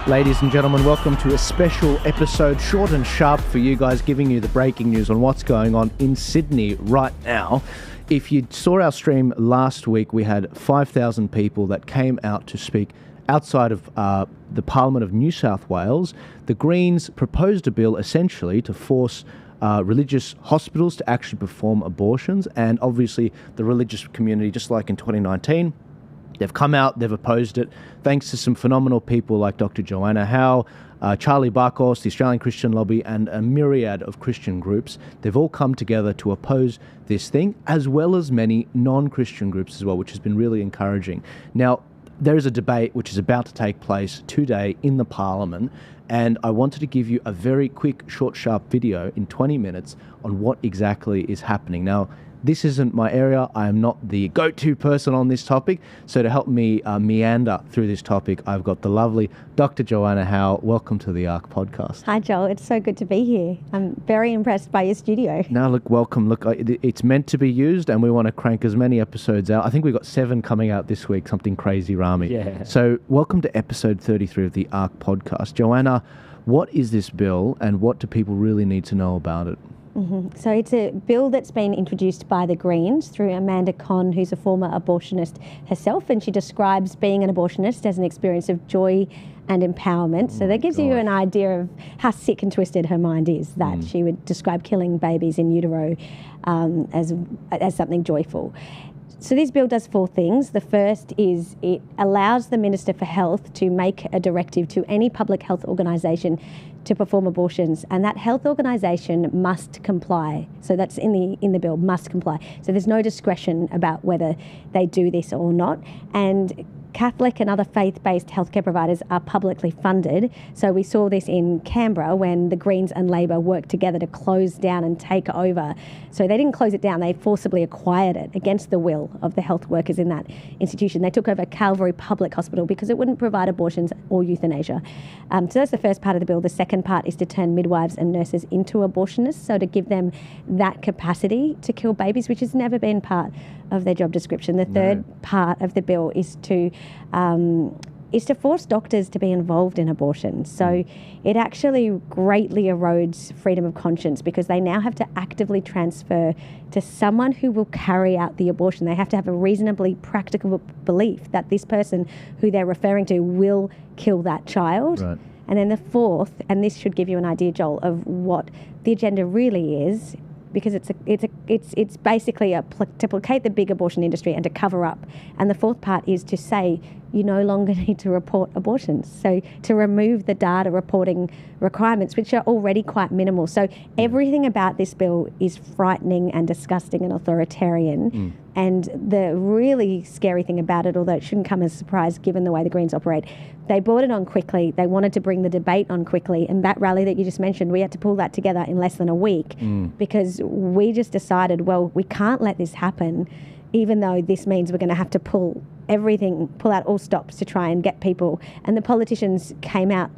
Ladies and gentlemen, welcome to a special episode, short and sharp for you guys, giving you the breaking news on what's going on in Sydney right now. If you saw our stream last week, we had 5,000 people that came out to speak outside of the Parliament of New South Wales. The Greens proposed a bill essentially to force religious hospitals to actually perform abortions, and obviously the religious community, just like in 2019, they've come out, they've opposed it, thanks to some phenomenal people like Dr. Joanna Howe, Charlie Barkos, the Australian Christian Lobby, and a myriad of Christian groups. They've all come together to oppose this thing, as well as many non-Christian groups as well, which has been really encouraging. Now, there is a debate which is about to take place today in the Parliament, and I wanted to give you a very quick, short, sharp video in 20 minutes on what exactly is happening. Now, this isn't my area. I am not the go-to person on this topic. So to help me meander through this topic, I've got the lovely Dr. Joanna Howe. Welcome to the Ark podcast. Hi, Joel. It's so good to be here. I'm very impressed by your studio. Now, look, welcome. Look, it's meant to be used, and we want to crank as many episodes out. I think we've got 7 coming out this week, something crazy, Rami. Yeah. So welcome to episode 33 of the Ark podcast. Joanna, what is this bill, and what do people really need to know about it? Mm-hmm. So it's a bill that's been introduced by the Greens through Amanda Conn, who's a former abortionist herself, and she describes being an abortionist as an experience of joy and empowerment. So that gives you an idea of how sick and twisted her mind is, that she would describe killing babies in utero as something joyful. So this bill does 4 things. The first is it allows the Minister for Health to make a directive to any public health organisation to perform abortions, and that health organisation must comply. So that's in the bill, must comply. So there's no discretion about whether they do this or not. And Catholic and other faith-based healthcare providers are publicly funded. So we saw this in Canberra when the Greens and Labor worked together to close down and take over. So they didn't close it down, they forcibly acquired it against the will of the health workers in that institution. They took over Calvary Public Hospital because it wouldn't provide abortions or euthanasia. So that's the first part of the bill. The second part is to turn midwives and nurses into abortionists, so to give them that capacity to kill babies, which has never been part of their job description. The third part of the bill is to force doctors to be involved in abortion. So it actually greatly erodes freedom of conscience, because they now have to actively transfer to someone who will carry out the abortion. They have to have a reasonably practical belief that this person who they're referring to will kill that child. Right. And then the fourth, and this should give you an idea, Joel, of what the agenda really is, because it's basically to placate the big abortion industry and to cover up. And the fourth part is to say you no longer need to report abortions. So to remove the data reporting requirements, which are already quite minimal. So everything about this bill is frightening and disgusting and authoritarian. And the really scary thing about it, although it shouldn't come as a surprise given the way the Greens operate, they brought it on quickly. They wanted to bring the debate on quickly. And that rally that you just mentioned, we had to pull that together in less than a week because we just decided, well, we can't let this happen, even though this means we're going to have to pull out all stops to try and get people. And the politicians came out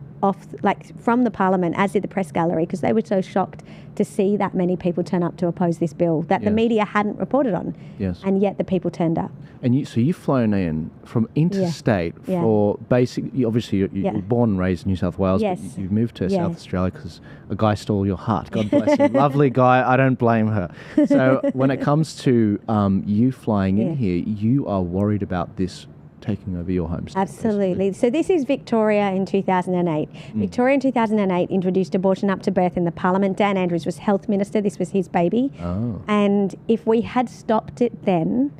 from the Parliament, as did the press gallery, because they were so shocked to see that many people turn up to oppose this bill that the media hadn't reported on. Yes. And yet the people turned up. And you've flown in from interstate for obviously you're born and raised in New South Wales, but you've moved to South Australia because a guy stole your heart. God bless him. Lovely guy. I don't blame her. So when it comes to you flying in here, you are worried about this taking over your home state. Absolutely. So this is Victoria in 2008. Victoria in 2008 introduced abortion up to birth in the Parliament. Dan Andrews was health minister. This was his baby. Oh. And if we had stopped it then,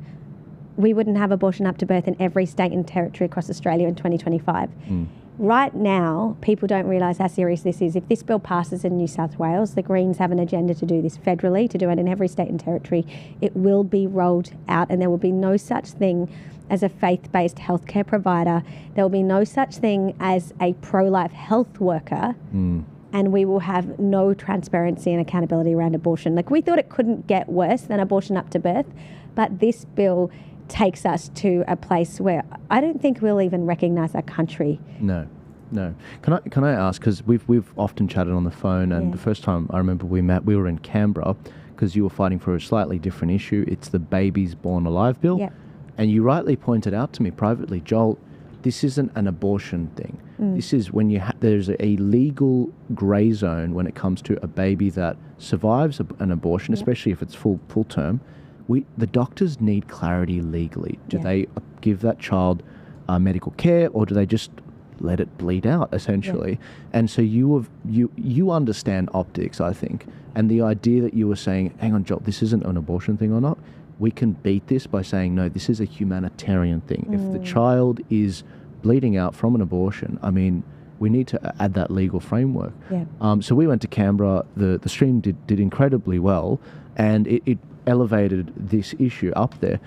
we wouldn't have abortion up to birth in every state and territory across Australia in 2025. Right now, people don't realise how serious this is. If this bill passes in New South Wales, the Greens have an agenda to do this federally, to do it in every state and territory. It will be rolled out, and there will be no such thing as a faith-based healthcare provider. There will be no such thing as a pro-life health worker, and we will have no transparency and accountability around abortion. Like, we thought it couldn't get worse than abortion up to birth, but this bill takes us to a place where I don't think we'll even recognise our country. No. Can I ask, because we've often chatted on the phone, and the first time I remember we met, we were in Canberra because you were fighting for a slightly different issue. It's the Babies Born Alive bill. Yep. And you rightly pointed out to me privately, Joel, this isn't an abortion thing. This is when there's a legal grey zone when it comes to a baby that survives an abortion, especially if it's full term. The doctors need clarity legally. Do they give that child medical care, or do they just let it bleed out, essentially? And so you understand optics, I think, and the idea that you were saying, hang on, Joel, this isn't an abortion thing or not. We can beat this by saying, no, this is a humanitarian thing. If the child is bleeding out from an abortion, I mean, we need to add that legal framework. So we went to Canberra. The stream did incredibly well, and it elevated this issue up there.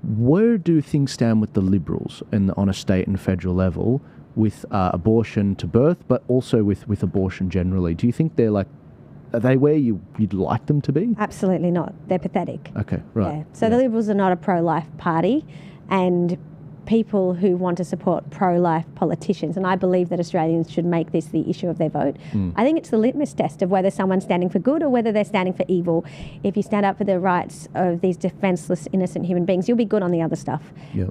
Where do things stand with the Liberals on a state and federal level with abortion to birth, but also with abortion generally? Do you think are they where you'd like them to be? Absolutely not. They're pathetic. Okay, right. Yeah. So the Liberals are not a pro-life party, and people who want to support pro-life politicians, and I believe that Australians should make this the issue of their vote. I think it's the litmus test of whether someone's standing for good or whether they're standing for evil. If you stand up for the rights of these defenceless, innocent human beings, you'll be good on the other stuff.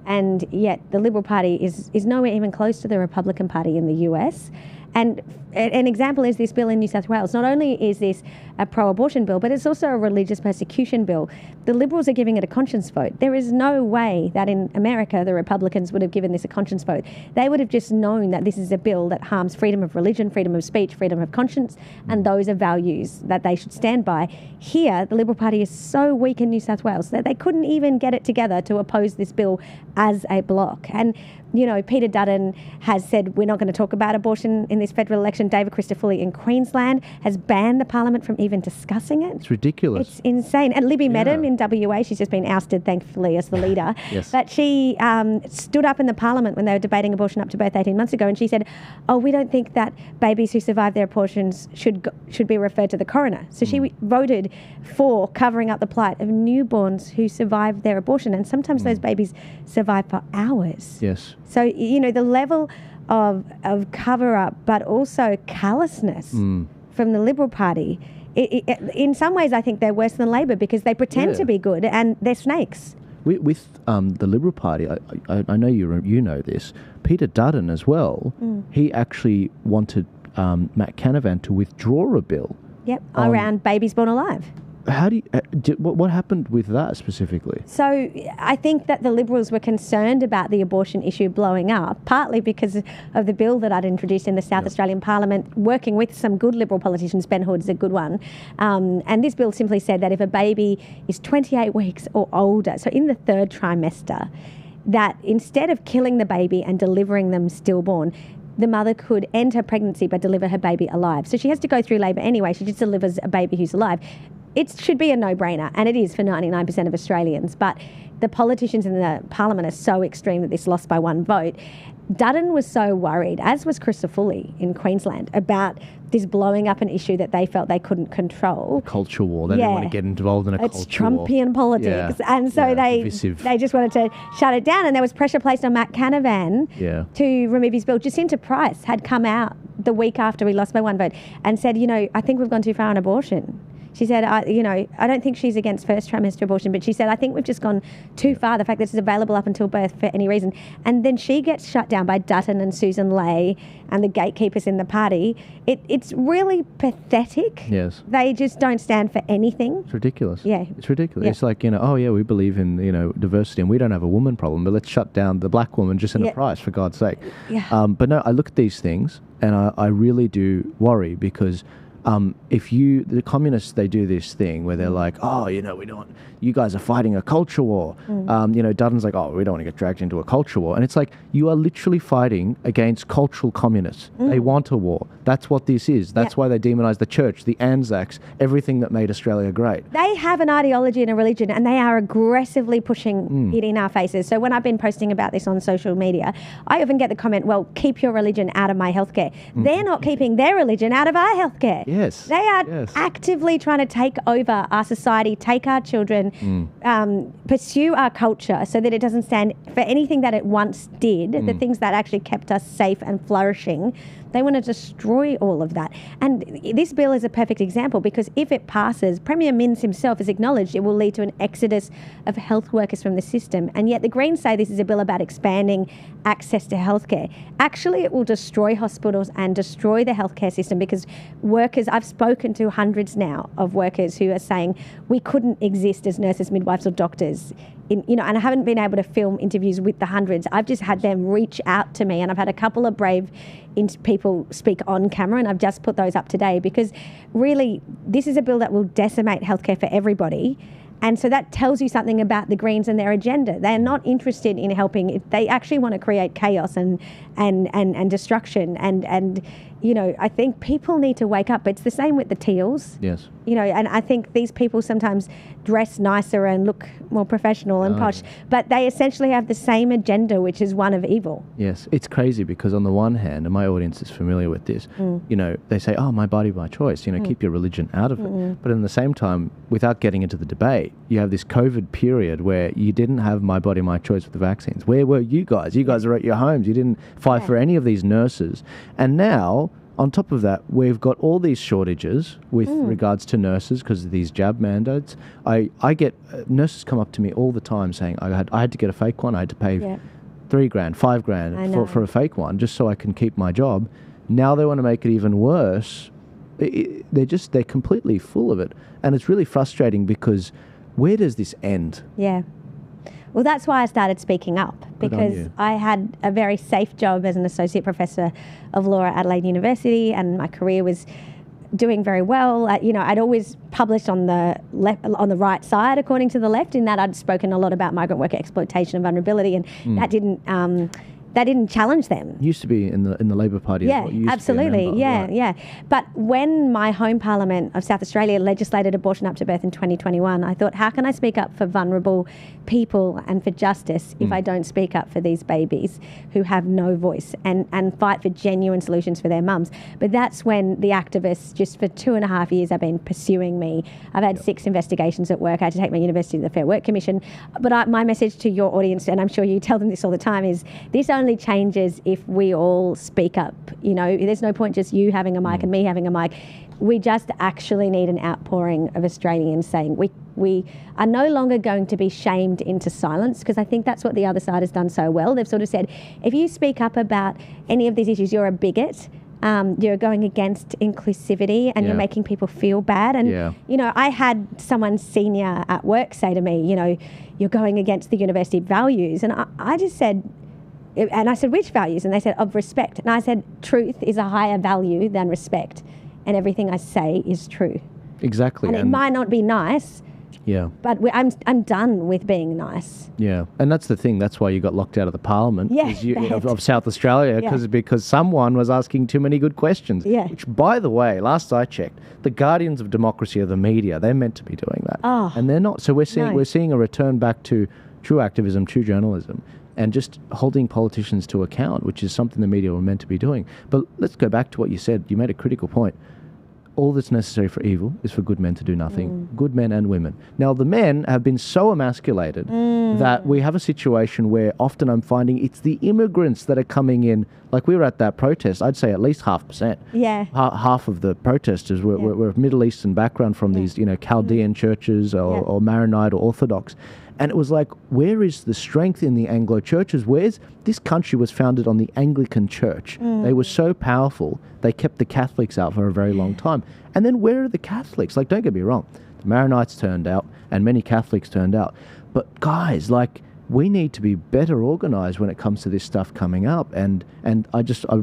And yet the Liberal Party is nowhere even close to the Republican Party in the US. And an example is this bill in New South Wales. Not only is this a pro-abortion bill, but it's also a religious persecution bill. The Liberals are giving it a conscience vote. There is no way that in America the Republicans would have given this a conscience vote. They would have just known that this is a bill that harms freedom of religion, freedom of speech, freedom of conscience, and those are values that they should stand by. Here, the Liberal Party is so weak in New South Wales that they couldn't even get it together to oppose this bill as a bloc. And you know, Peter Dutton has said we're not going to talk about abortion in this federal election. David Christophilly in Queensland has banned the parliament from even discussing it. It's ridiculous. It's insane. And Libby Medham in WA, she's just been ousted, thankfully, as the leader. But she stood up in the parliament when they were debating abortion up to birth 18 months ago, and she said, oh, we don't think that babies who survive their abortions should be referred to the coroner. So she voted for covering up the plight of newborns who survive their abortion, and sometimes those babies survive for hours. Yes. So, you know, the level of cover-up, but also callousness from the Liberal Party, in some ways I think they're worse than Labor because they pretend to be good and they're snakes. With the Liberal Party, I know you know this, Peter Dutton as well, he actually wanted Matt Canavan to withdraw a bill. Around babies born alive. How do you, what happened with that specifically? So I think that the Liberals were concerned about the abortion issue blowing up, partly because of the bill that I'd introduced in the South Australian Parliament, working with some good Liberal politicians. Ben Hood's a good one. And this bill simply said that if a baby is 28 weeks or older, so in the third trimester, that instead of killing the baby and delivering them stillborn, the mother could end her pregnancy but deliver her baby alive. So she has to go through labour anyway. She just delivers a baby who's alive. It should be a no-brainer, and it is for 99% of Australians, but the politicians in the parliament are so extreme that this lost by one vote. Dutton was so worried, as was Christophilly in Queensland, about this blowing up an issue that they felt they couldn't control. Culture war. They didn't want to get involved in a culture war. It's Trumpian politics. And so they just wanted to shut it down, and there was pressure placed on Matt Canavan to remove his bill. Jacinta Price had come out the week after we lost by one vote and said, you know, I think we've gone too far on abortion. She said, I don't think she's against first trimester abortion, but she said, I think we've just gone too far, the fact that it's available up until birth for any reason. And then she gets shut down by Dutton and Susan Ley and the gatekeepers in the party. It's really pathetic. Yes. They just don't stand for anything. It's ridiculous. Yeah. It's ridiculous. It's like, we believe in, diversity and we don't have a woman problem, but let's shut down the black woman just in a price, for God's sake. Yeah. But no, I look at these things and I really do worry because the communists, they do this thing where they're like, you guys are fighting a culture war. Dutton's like, we don't want to get dragged into a culture war. And it's like, you are literally fighting against cultural communists. They want a war. That's what this is. That's why they demonize the church, the Anzacs, everything that made Australia great. They have an ideology and a religion, and they are aggressively pushing it in our faces. So when I've been posting about this on social media, I often get the comment, well, keep your religion out of my healthcare. They're not keeping their religion out of our healthcare. Yes. They are actively trying to take over our society, take our children, pursue our culture so that it doesn't stand for anything that it once did, the things that actually kept us safe and flourishing. They want to destroy all of that. And this bill is a perfect example, because if it passes, Premier Minns himself has acknowledged it will lead to an exodus of health workers from the system. And yet the Greens say this is a bill about expanding access to healthcare. Actually, it will destroy hospitals and destroy the healthcare system, because workers, I've spoken to hundreds now of workers who are saying we couldn't exist as nurses, midwives or doctors. And I haven't been able to film interviews with the hundreds. I've just had them reach out to me, and I've had a couple of brave people speak on camera, and I've just put those up today, because really this is a bill that will decimate healthcare for everybody. And so that tells you something about the Greens and their agenda. They're not interested in helping. They actually want to create chaos and destruction. And I think people need to wake up. It's the same with the Teals. Yes. And I think these people sometimes dress nicer and look more professional and posh, but they essentially have the same agenda, which is one of evil. Yes. It's crazy, because on the one hand, and my audience is familiar with this, they say, oh, my body, my choice, keep your religion out of it. But at the same time, without getting into the debate, you have this COVID period where you didn't have my body, my choice with the vaccines. Where were you guys? You guys are at your homes. You didn't fight for any of these nurses. And now, on top of that, we've got all these shortages with regards to nurses because of these jab mandates. I get nurses come up to me all the time saying, I had to get a fake one. I had to pay $3,000, $5,000 for a fake one just so I can keep my job. Now they want to make it even worse. They're completely full of it. And it's really frustrating, because where does this end? Yeah. Well, that's why I started speaking up, because I had a very safe job as an associate professor of law at Adelaide University, and my career was doing very well. I'd always published on the right side, according to the left, in that I'd spoken a lot about migrant worker exploitation and vulnerability, and that didn't challenge them. Used to be in the Labor Party. Yeah, absolutely. Yeah. But when my home parliament of South Australia legislated abortion up to birth in 2021, I thought, how can I speak up for vulnerable people and for justice if I don't speak up for these babies who have no voice, and fight for genuine solutions for their mums? But that's when the activists, just for 2.5 years, have been pursuing me. I've had 6 investigations at work. I had to take my university to the Fair Work Commission. But my message to your audience, and I'm sure you tell them this all the time, is this only changes if we all speak up. There's no point just you having a mic and me having a mic. We just actually need an outpouring of Australians saying we are no longer going to be shamed into silence, because I think that's what the other side has done so well. They've sort of said, if you speak up about any of these issues, you're a bigot. You're going against inclusivity, and you're making people feel bad. And, I had someone senior at work say to me, you're going against the university values. And I just said, and I said, which values? And they said, of respect. And I said, truth is a higher value than respect. And everything I say is true. Exactly. And it might not be nice. Yeah. But I'm done with being nice. Yeah. And that's the thing. That's why you got locked out of the Parliament of South Australia, because someone was asking too many good questions. Yeah. Which, by the way, last I checked, the guardians of democracy are the media. They're meant to be doing that. Oh, and they're not. So we're seeing a return back to true activism, true journalism, and just holding politicians to account, which is something the media were meant to be doing. But let's go back to what you said. You made a critical point. All that's necessary for evil is for good men to do nothing. Good men and women. Now, the men have been so emasculated that we have a situation where often I'm finding it's the immigrants that are coming in. Like we were at that protest, I'd say at least 0.5%. Yeah. Half of the protesters were of Middle Eastern background from these, Chaldean churches or Maronite or Orthodox. And it was like, where is the strength in the Anglo churches? This country was founded on the Anglican Church. They were so powerful, they kept the Catholics out for a very long time. And then where are the Catholics? Like, don't get me wrong, the Maronites turned out and many Catholics turned out. But guys, we need to be better organised when it comes to this stuff coming up. And I'm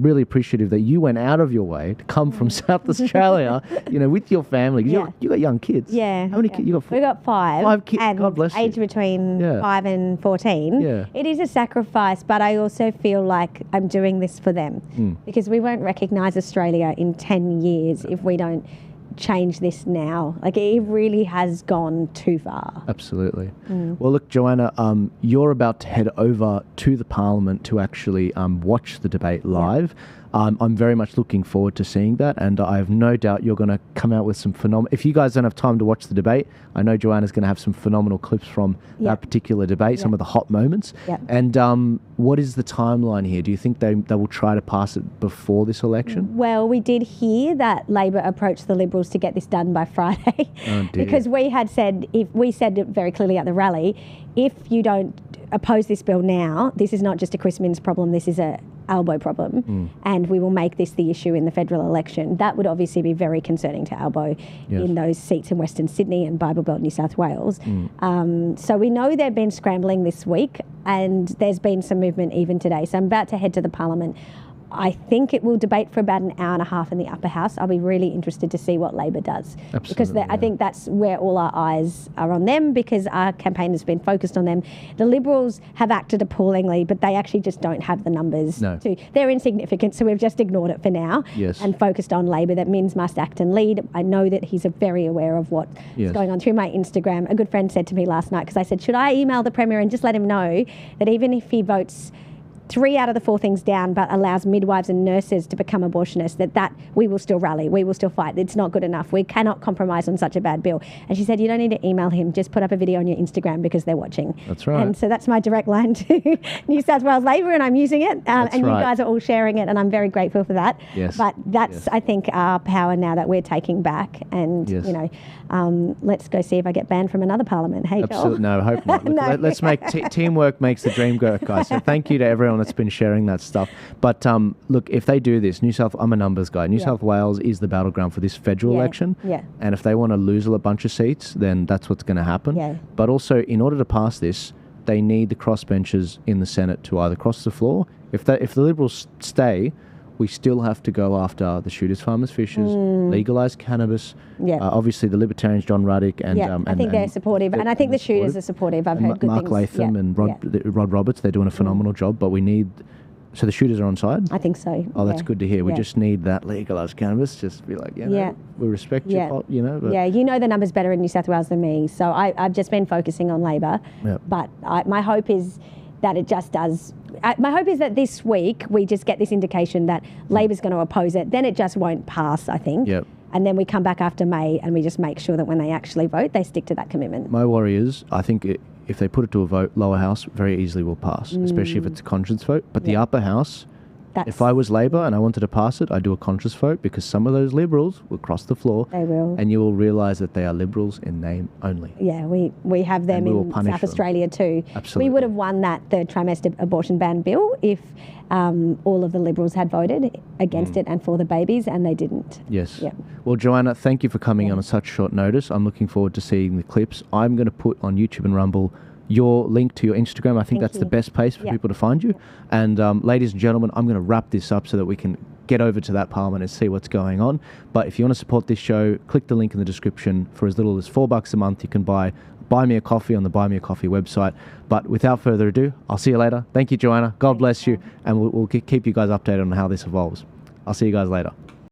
really appreciative that you went out of your way to come from South Australia, with your family. You got young kids. Yeah. How many kids? You got 4? We got 5. 5 kids. And God bless you. age between 5 and 14. Yeah. It is a sacrifice, but I also feel like I'm doing this for them, because we won't recognise Australia in 10 years if we don't change this now. It really has gone too far. Absolutely. Well, look, Joanna, you're about to head over to the Parliament to actually watch the debate live. I'm very much looking forward to seeing that, and I have no doubt you're going to come out with some phenomenal... If you guys don't have time to watch the debate, I know Joanna's going to have some phenomenal clips from that particular debate, some of the hot moments. And what is the timeline here? Do you think they will try to pass it before this election? Well, we did hear that Labor approached the Liberals to get this done by Friday. Oh, dear. Because we had said, we said it very clearly at the rally, if you don't oppose this bill now, this is not just a Chris Minns problem, this is a Albo problem, and we will make this the issue in the federal election. That would obviously be very concerning to Albo in those seats in Western Sydney and Bible Belt New South Wales. So we know they've been scrambling this week, and there's been some movement even today. So I'm about to head to the Parliament. I think it will debate for about an hour and a half in the upper house. I'll be really interested to see what Labor does. Because I think that's where all our eyes are on them, because our campaign has been focused on them. The Liberals have acted appallingly, but they actually just don't have the numbers. They're insignificant, so we've just ignored it for now and focused on Labor, that Minns must act and lead. I know that he's very aware of what's going on. Through my Instagram, a good friend said to me last night, because I said, should I email the Premier and just let him know that even if he votes 3 out of the 4 things down, but allows midwives and nurses to become abortionists, that we will still rally, we will still fight. It's not good enough. We cannot compromise on such a bad bill. And she said, you don't need to email him, just put up a video on your Instagram because they're watching. That's right. And so that's my direct line to New South Wales Labor, and I'm using it. And you guys are all sharing it, and I'm very grateful for that. But that's, I think, our power now that we're taking back. And, you know, let's go see if I get banned from another parliament. Hey, Absolutely. No, I hope not. Look, let's make teamwork makes the dream go, guys. So thank you to everyone that's been sharing that stuff. But look, if they do this, I'm a numbers guy. New South Wales is the battleground for this federal election. And if they want to lose a bunch of seats, then that's what's going to happen. But also, in order to pass this, they need the crossbenchers in the Senate to either cross the floor. If the Liberals stay, we still have to go after the shooters, farmers, fishers, legalise cannabis. Obviously, the Libertarians, John Ruddick, and I think they're supportive, and I think the shooters are supportive. I've heard good Mark things. Latham and Rod Roberts, they're doing a phenomenal job. But we need. So the shooters are on side? I think so. Oh, that's good to hear. We just need that legalised cannabis. Just be like, we respect you, you know. But you know the numbers better in New South Wales than me. So I've just been focusing on Labor. But my hope is that it just does. My hope is that this week we just get this indication that Labor's going to oppose it. Then it just won't pass, I think. And then we come back after May and we just make sure that when they actually vote, they stick to that commitment. My worry is, I think if they put it to a vote, lower house very easily will pass, especially if it's a conscience vote. But the upper house, if I was Labor and I wanted to pass it, I'd do a conscious vote, because some of those Liberals will cross the floor. They will. And you will realise that they are Liberals in name only. Yeah, we have them in South Australia too. Absolutely. We would have won that third trimester abortion ban bill if all of the Liberals had voted against it and for the babies, and they didn't. Well, Joanna, thank you for coming on such short notice. I'm looking forward to seeing the clips. I'm going to put on YouTube and Rumble your link to your Instagram. I think that's the best place for people to find you. And ladies and gentlemen, I'm going to wrap this up so that we can get over to that parliament and see what's going on. But if you want to support this show, click the link in the description. For as little as $4 a month, you can buy me a coffee on the Buy Me a Coffee website. But without further ado, I'll see you later. Thank you, Joanna. God bless you. And we'll keep you guys updated on how this evolves. I'll see you guys later.